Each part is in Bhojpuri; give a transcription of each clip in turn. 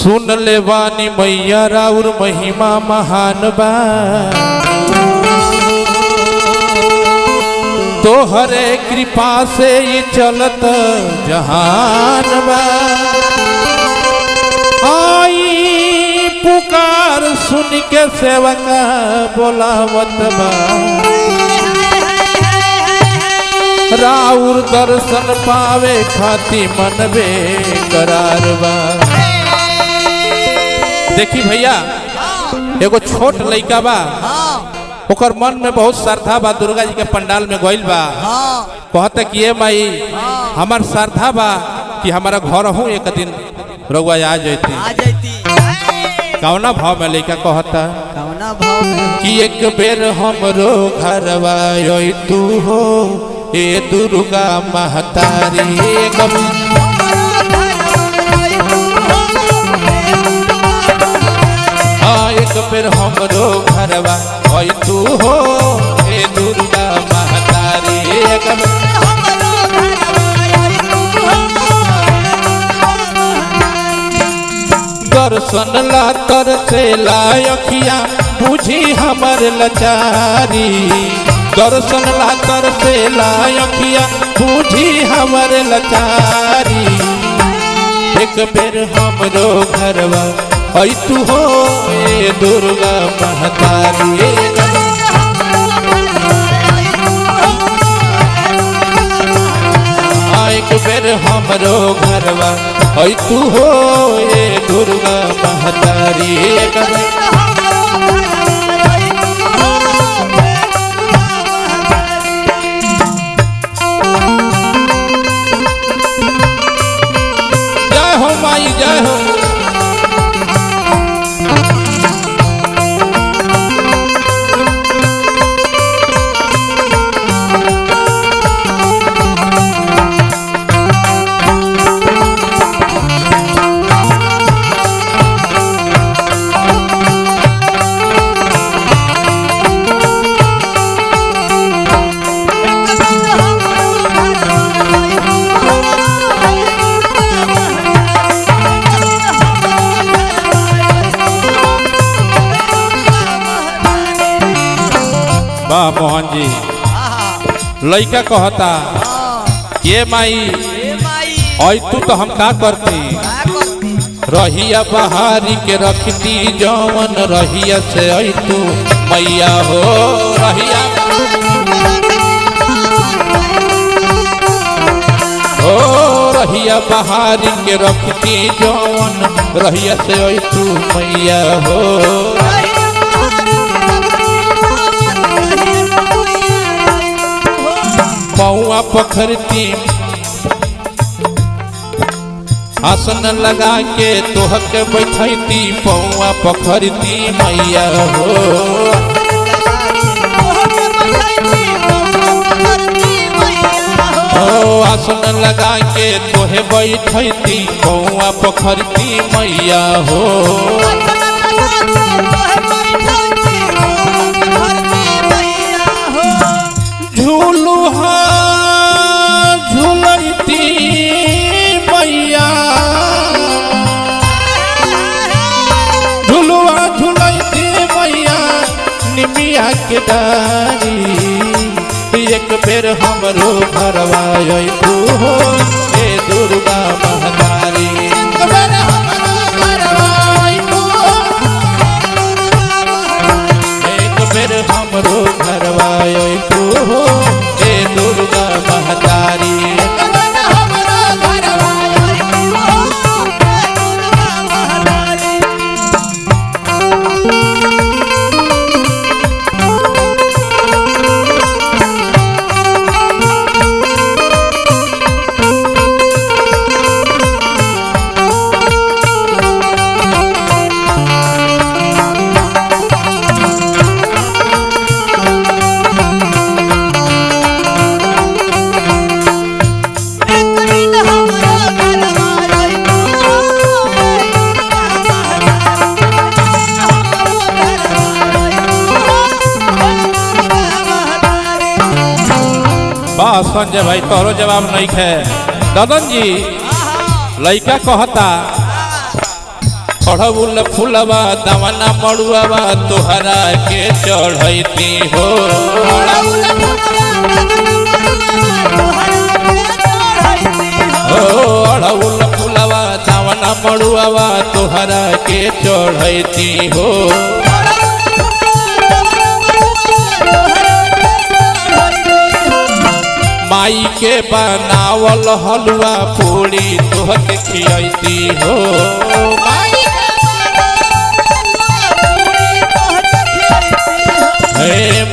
सुन ले वानी मैया राउर महिमा महान बा तोहरे कृपा से ये चलत जहान बा। आई पुकार सुन के सेवका बोलावत बा राउर दर्शन पावे खाती मन बेकरार बा। देखी भैया एगो छोट लइका बा ओकर मन में बहुत श्रद्धा बा दुर्गा जी के पंडाल में गइल बा कहता कि ये माई हमार श्रद्धा बा कि हमारा घर हूँ एक दिन रउआ आ जाती। कौना भाव में लइका कहता कि एक बेर हमरो घरवा तू हो ए दुर्गा महतारी एक बेर हमरो घरवा तू हो ए दुर्गा महतारी दर्शन ला तर से लायकिया बुझी हमर लचारी दर्शन ला तर से लायकिया बुझी हमर लचारी एक बेर हमरो घरवा तू हो ए दुर्गा महतारी एक बेर हमरो घरवा तू हो ए दुर्गा महतारी जय हो माई जय हो। मोहन जी लइका कहता ये माई तू तो हम का करती रहिया बहारी के रखती जवन रहिया से तू मैया हो रहिया बहारी के रखती जवन रहिया से तू मैया हो पौआ पखरती आसन लगा के तोहक बैठती पौआ पखरती मैया हो आसन लगा के तोहे बैठती पौआ पखरती मैया हो झूलू झूलती मैया झुलुआ झूलती मैया निमिया के डारी एक बेर हमरो घरवा तू हो ए दुर्गा महतारी एक बेर हमरो घरवा तू हो ए दुर्गा महतारी संजय भाई तोहरो जवाब नहीं है। ददन जी लइका कहता अड़हुल फुलवा दवना मड़ुआवा तोहरा के चढ़ैती हो अड़हुल फुलवा दवना मड़ुआवा तोहरा के चढ़ैती हो माई के बनावल हलवा पूरी तोहके खियती हो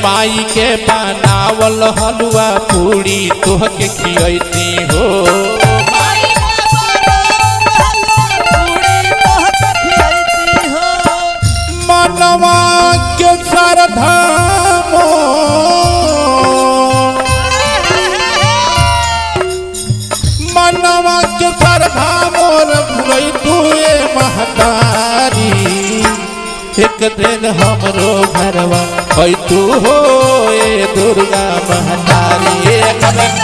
माई के बनावल हलवा पूरी तोहके खियती हो मनवा के श्रद्धा मनवा के श्रद्धा मोर भुलई तू महतारी एक दिन हमरो घरवा तू हो ए दुर्गा महतारी एक दिन